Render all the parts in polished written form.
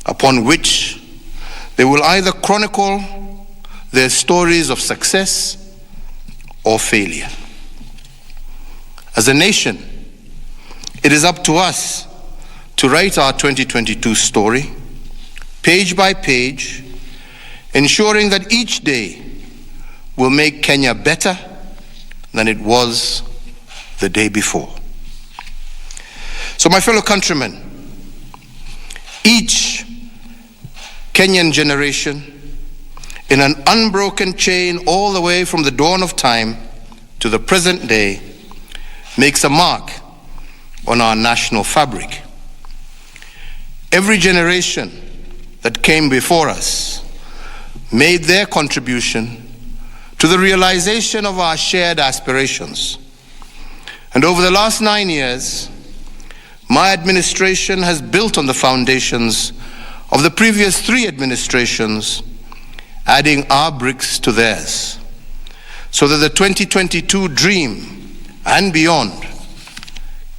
upon which they will either chronicle their stories of success or failure. As a nation, it is up to us to write our 2022 story, page by page, ensuring that each day will make Kenya better than it was the day before. So, my fellow countrymen, each Kenyan generation, in an unbroken chain all the way from the dawn of time to the present day, makes a mark on our national fabric. Every generation that came before us made their contribution to the realization of our shared aspirations. And over the last 9 years, my administration has built on the foundations of the previous 3 administrations, adding our bricks to theirs, so that the 2022 dream and beyond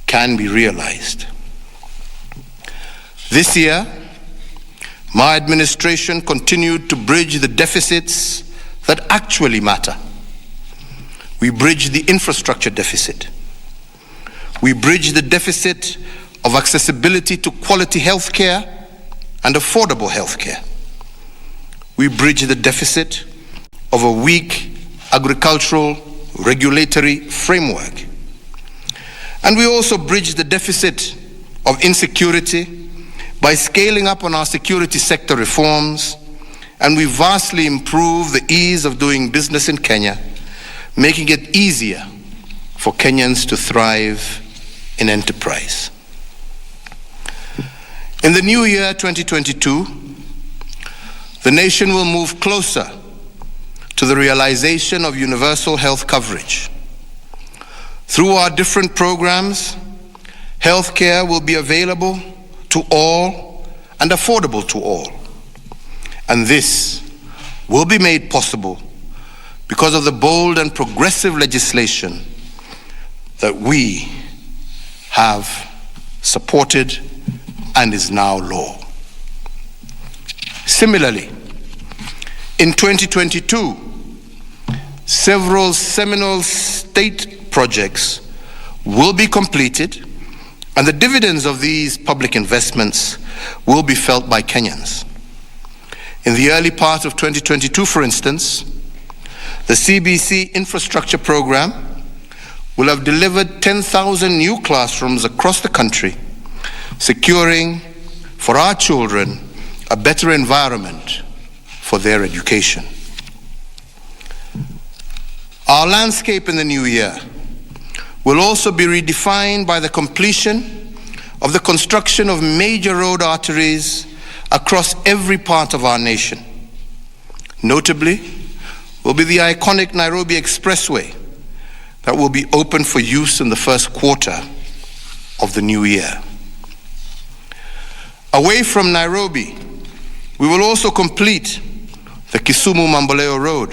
can be realized. This year, my administration continued to bridge the deficits that actually matter. We bridged the infrastructure deficit. We bridged the deficit of accessibility to quality health care and affordable health care. We bridged the deficit of a weak agricultural regulatory framework. And we also bridged the deficit of insecurity by scaling up on our security sector reforms, and we vastly improved the ease of doing business in Kenya, making it easier for Kenyans to thrive in enterprise. In the new year 2022, the nation will move closer to the realization of universal health coverage. Through our different programs, health care will be available to all and affordable to all. And this will be made possible because of the bold and progressive legislation that we have supported and is now law. Similarly, in 2022, several seminal state projects will be completed, and the dividends of these public investments will be felt by Kenyans. In the early part of 2022, for instance, the KBC infrastructure program will have delivered 10,000 new classrooms across the country, securing for our children a better environment for their education. Our landscape in the new year will also be redefined by the completion of the construction of major road arteries across every part of our nation. Notably, will be the iconic Nairobi Expressway that will be open for use in the first quarter of the new year. Away from Nairobi, we will also complete the Kisumu Mamboleo Road,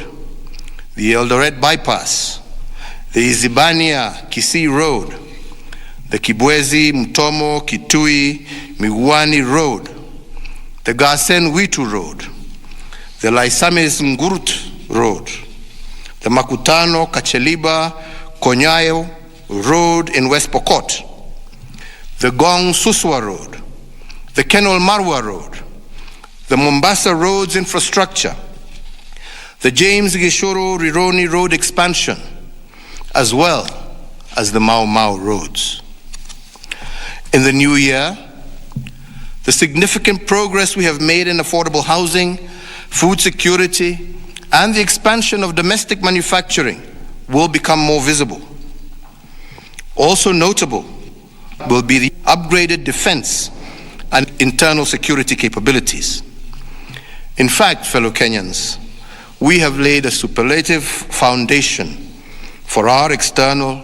the Eldoret Bypass, the Izibania Kisii Road, the Kibwezi Mtomo Kitui Migwani Road, the Garsen Witu Road, the Laisamis Ngurut Road, the Makutano Kacheliba Konyayo Road in West Pokot, the Gong Suswa Road, the Kenol Marwa Road, the Mombasa Roads infrastructure, the James Gishuru Rironi Road expansion, as well as the Mau Mau roads. In the new year, the significant progress we have made in affordable housing, food security, and the expansion of domestic manufacturing will become more visible. Also notable will be the upgraded defense and internal security capabilities. In fact, fellow Kenyans, we have laid a superlative foundation for our external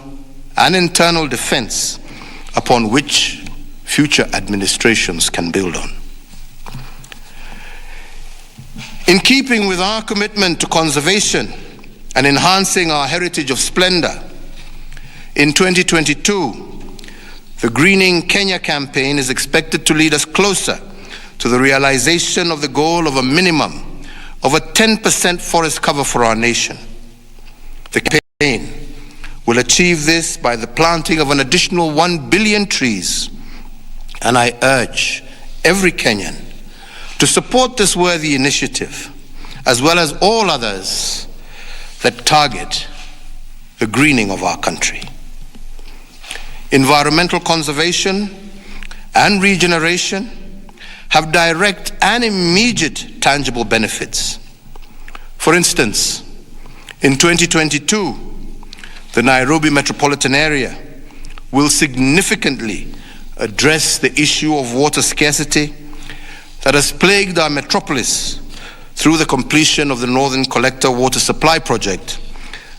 and internal defense upon which future administrations can build on. In keeping with our commitment to conservation and enhancing our heritage of splendor, in 2022, the Greening Kenya campaign is expected to lead us closer to the realization of the goal of a minimum of a 10% forest cover for our nation. The campaign will achieve this by the planting of an additional 1 billion trees, and I urge every Kenyan to support this worthy initiative, as well as all others that target the greening of our country. Environmental conservation and regeneration have direct and immediate tangible benefits. For instance, in 2022, the Nairobi metropolitan area will significantly address the issue of water scarcity that has plagued our metropolis through the completion of the Northern Collector Water Supply Project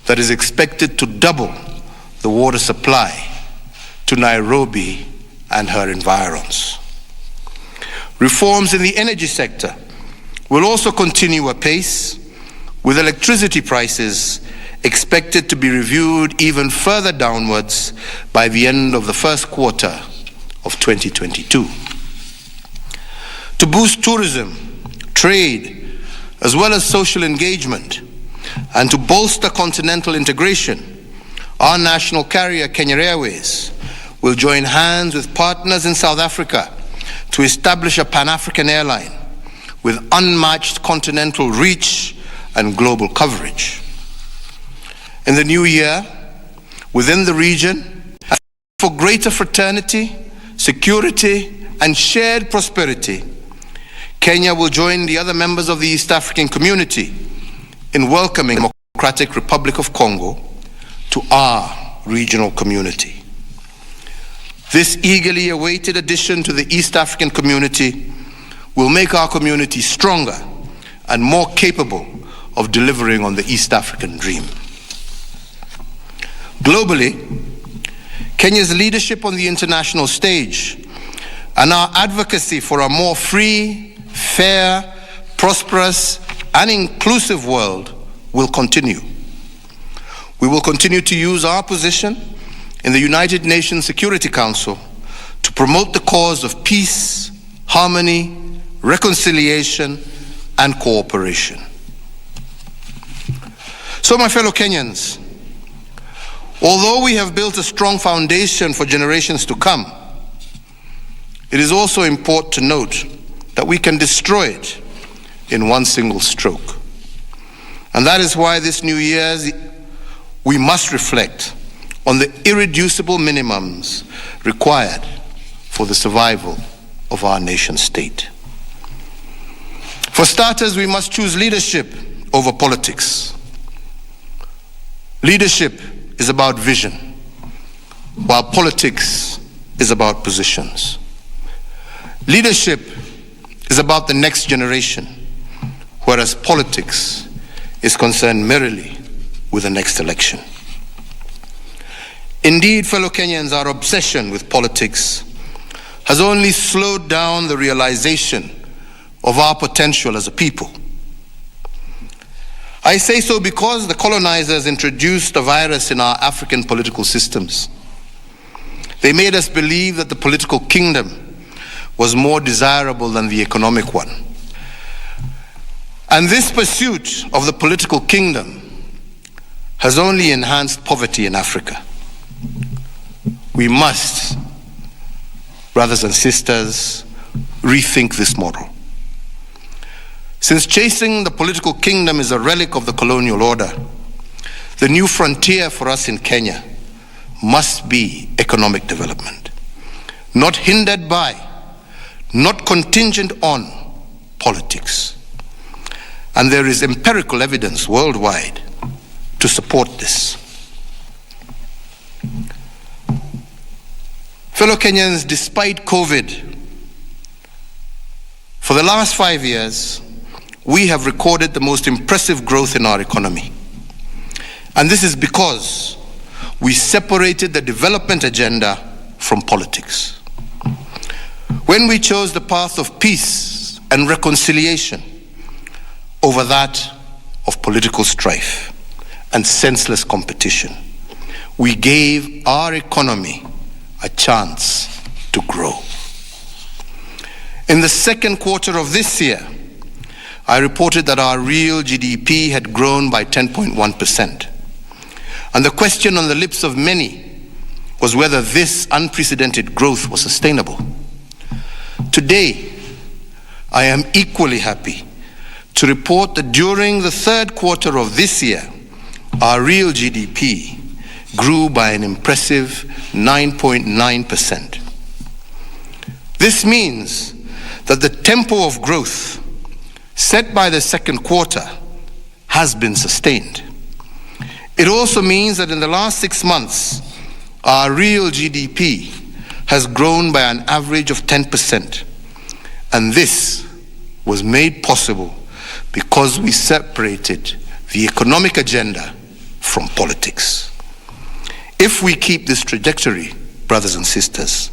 that is expected to double the water supply to Nairobi and her environs. Reforms in the energy sector will also continue apace, with electricity prices expected to be reviewed even further downwards by the end of the first quarter of 2022. To boost tourism, trade, as well as social engagement, and to bolster continental integration, our national carrier, Kenya Airways, will join hands with partners in South Africa to establish a Pan-African airline with unmatched continental reach and global coverage. In the new year, within the region, for greater fraternity, security, and shared prosperity, Kenya will join the other members of the East African community in welcoming the Democratic Republic of Congo to our regional community. This eagerly awaited addition to the East African community will make our community stronger and more capable of delivering on the East African dream. Globally, Kenya's leadership on the international stage and our advocacy for a more free, fair, prosperous, and inclusive world will continue. We will continue to use our position in the United Nations Security Council to promote the cause of peace, harmony, reconciliation, and cooperation. So, my fellow Kenyans, although we have built a strong foundation for generations to come, it is also important to note that we can destroy it in one single stroke. And that is why this New Year's we must reflect on the irreducible minimums required for the survival of our nation state. For starters, we must choose leadership over politics. Leadership is about vision, while politics is about positions. Leadership is about the next generation, whereas politics is concerned merely with the next election. Indeed, fellow Kenyans, our obsession with politics has only slowed down the realization of our potential as a people. I say so because the colonizers introduced a virus in our African political systems. They made us believe that the political kingdom was more desirable than the economic one. And this pursuit of the political kingdom has only enhanced poverty in Africa. We must, brothers and sisters, rethink this model. Since chasing the political kingdom is a relic of the colonial order, the new frontier for us in Kenya must be economic development, not hindered by, not contingent on politics. And there is empirical evidence worldwide to support this. Fellow Kenyans, despite COVID, for the last 5 years, we have recorded the most impressive growth in our economy. And this is because we separated the development agenda from politics. When we chose the path of peace and reconciliation over that of political strife and senseless competition, we gave our economy a chance to grow. In the second quarter of this year, I reported that our real GDP had grown by 10.1%. And the question on the lips of many was whether this unprecedented growth was sustainable. Today, I am equally happy to report that during the third quarter of this year, our real GDP grew by an impressive 9.9%. This means that the tempo of growth set by the second quarter has been sustained. It also means that in the last 6 months, our real GDP has grown by an average of 10%. And this was made possible because we separated the economic agenda from politics. If we keep this trajectory, brothers and sisters,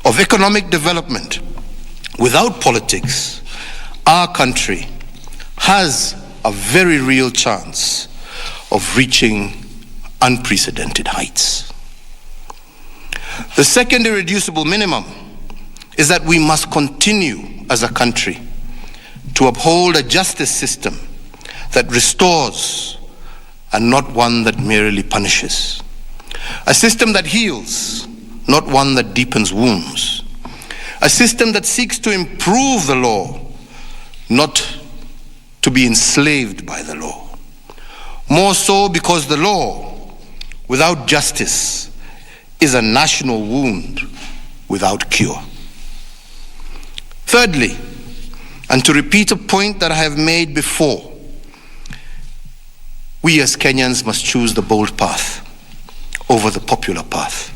of economic development without politics, our country has a very real chance of reaching unprecedented heights. The second irreducible minimum is that we must continue as a country to uphold a justice system that restores and not one that merely punishes. A system that heals, not one that deepens wounds. A system that seeks to improve the law, not to be enslaved by the law. More so because the law, without justice, is a national wound without cure. Thirdly, and to repeat a point that I have made before, we as Kenyans must choose the bold path over the popular path.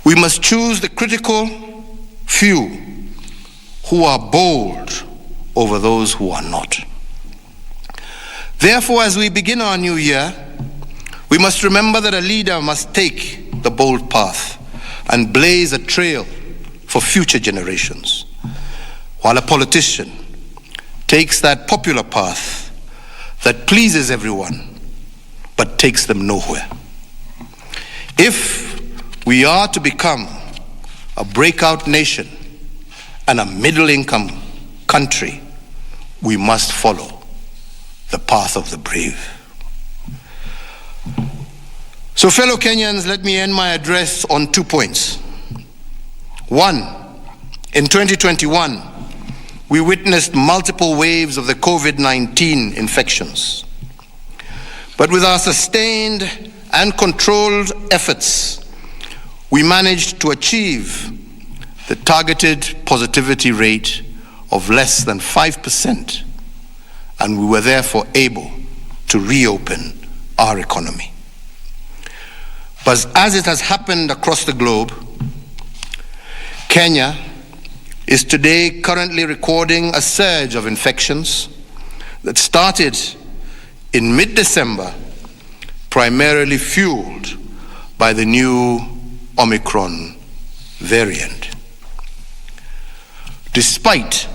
We must choose the critical few who are bold over those who are not. Therefore, as we begin our new year, we must remember that a leader must take the bold path and blaze a trail for future generations, while a politician takes that popular path that pleases everyone but takes them nowhere. If we are to become a breakout nation and a middle-income country, we must follow the path of the brave. So, fellow Kenyans, let me end my address on 2 points. One, in 2021, we witnessed multiple waves of the COVID-19 infections. But with our sustained and controlled efforts, we managed to achieve the targeted positivity rate of less than 5%, and we were therefore able to reopen our economy. But as it has happened across the globe, Kenya is today currently recording a surge of infections that started in mid-December, primarily fueled by the new Omicron variant. Despite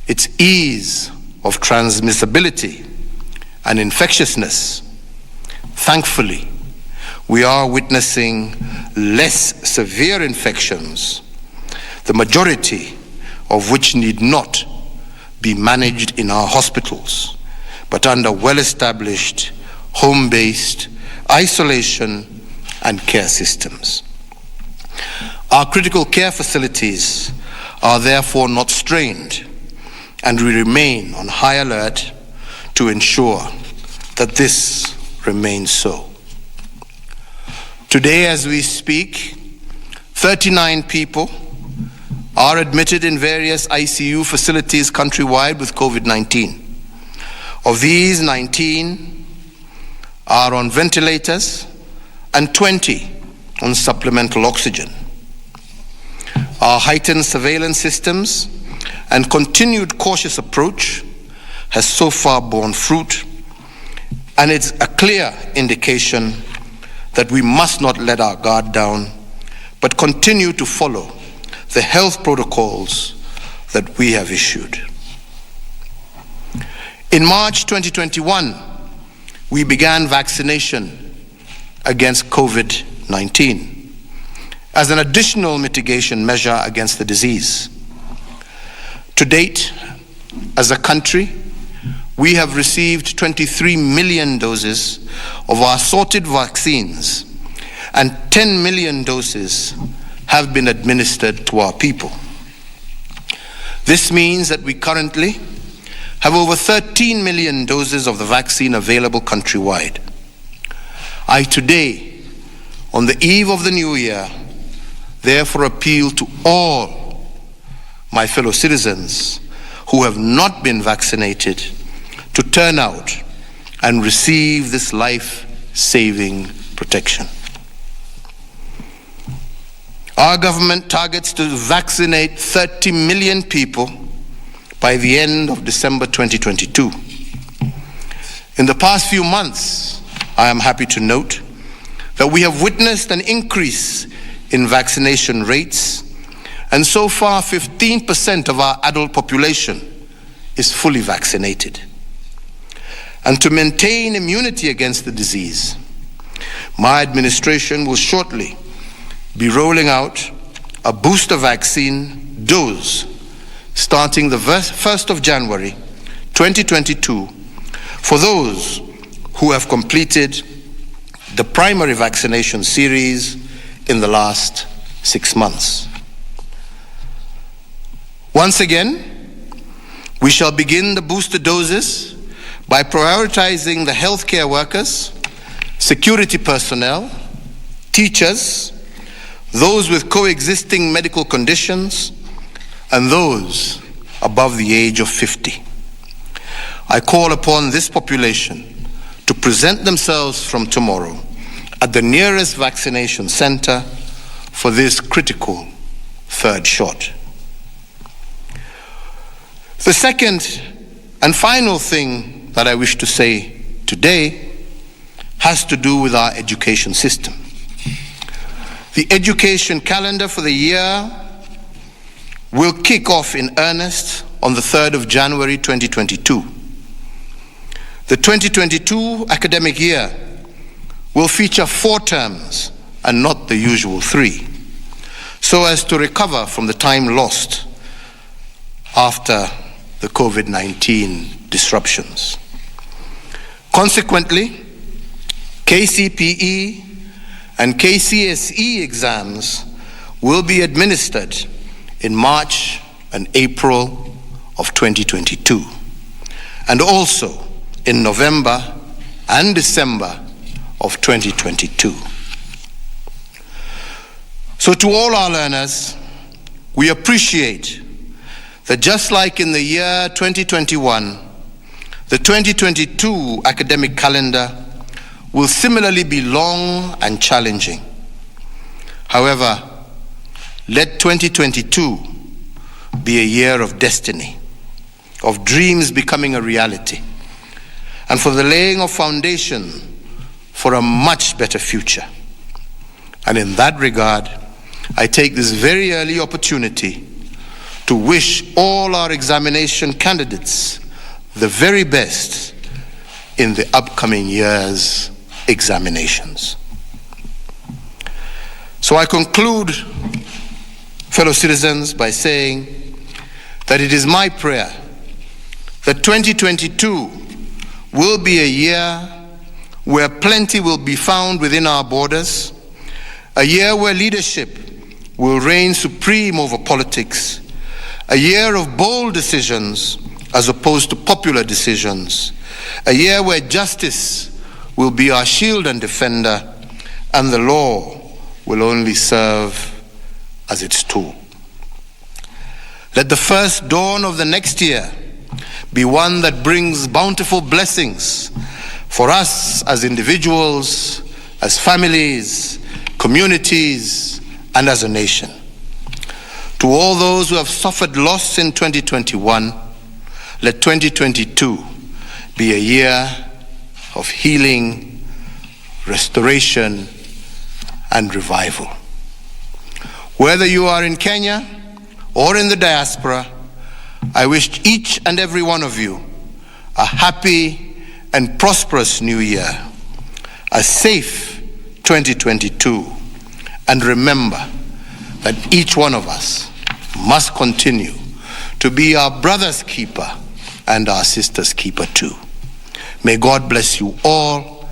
its ease of transmissibility and infectiousness, thankfully, we are witnessing less severe infections, the majority of which need not be managed in our hospitals, but under well-established, home-based isolation and care systems. Our critical care facilities are therefore not strained, and we remain on high alert to ensure that this remains so. Today, as we speak, 39 people are admitted in various ICU facilities countrywide with COVID-19. Of these, 19 are on ventilators and 20 on supplemental oxygen. Our heightened surveillance systems and continued cautious approach has so far borne fruit, and it's a clear indication that we must not let our guard down, but continue to follow the health protocols that we have issued. In March 2021, we began vaccination against COVID-19 as an additional mitigation measure against the disease. To date, as a country, we have received 23 million doses of our assorted vaccines, and 10 million doses have been administered to our people. This means that we currently have over 13 million doses of the vaccine available countrywide. I today, on the eve of the new year, therefore appeal to all my fellow citizens who have not been vaccinated to turn out and receive this life-saving protection. Our government targets to vaccinate 30 million people by the end of December 2022. In the past few months, I am happy to note that we have witnessed an increase in vaccination rates, and so far 15% of our adult population is fully vaccinated. And to maintain immunity against the disease, my administration will shortly be rolling out a booster vaccine dose starting the 1st of January 2022 for those who have completed the primary vaccination series in the last 6 months. Once again, we shall begin the booster doses by prioritizing the healthcare workers, security personnel, teachers, those with coexisting medical conditions, and those above the age of 50. I call upon this population to present themselves from tomorrow at the nearest vaccination center for this critical third shot. The second and final thing that I wish to say today has to do with our education system. The education calendar for the year will kick off in earnest on the 3rd of January 2022. The 2022 academic year will feature 4 terms and not the usual 3, so as to recover from the time lost after the COVID-19 disruptions. Consequently, KCPE and KCSE exams will be administered in March and April of 2022, and also in November and December of 2022. So to all our learners, we appreciate that just like in the year 2021, the 2022 academic calendar will similarly be long and challenging. However, let 2022 be a year of destiny, of dreams becoming a reality, and for the laying of foundation for a much better future. And in that regard, I take this very early opportunity to wish all our examination candidates the very best in the upcoming year's examinations. So I conclude, fellow citizens, by saying that it is my prayer that 2022 will be a year where plenty will be found within our borders, a year where leadership will reign supreme over politics, a year of bold decisions as opposed to popular decisions, a year where justice will be our shield and defender, and the law will only serve as its tool. Let the first dawn of the next year be one that brings bountiful blessings for us as individuals, as families, communities, and as a nation. To all those who have suffered loss in 2021, let 2022 be a year of healing, restoration, and revival. Whether you are in Kenya or in the diaspora, I wish each and every one of you a happy and prosperous new year, a safe 2022, and remember that each one of us must continue to be our brother's keeper and our sister's keeper too. May God bless you all,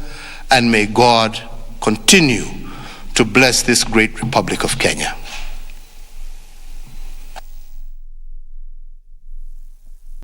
and may God continue to bless this great Republic of Kenya.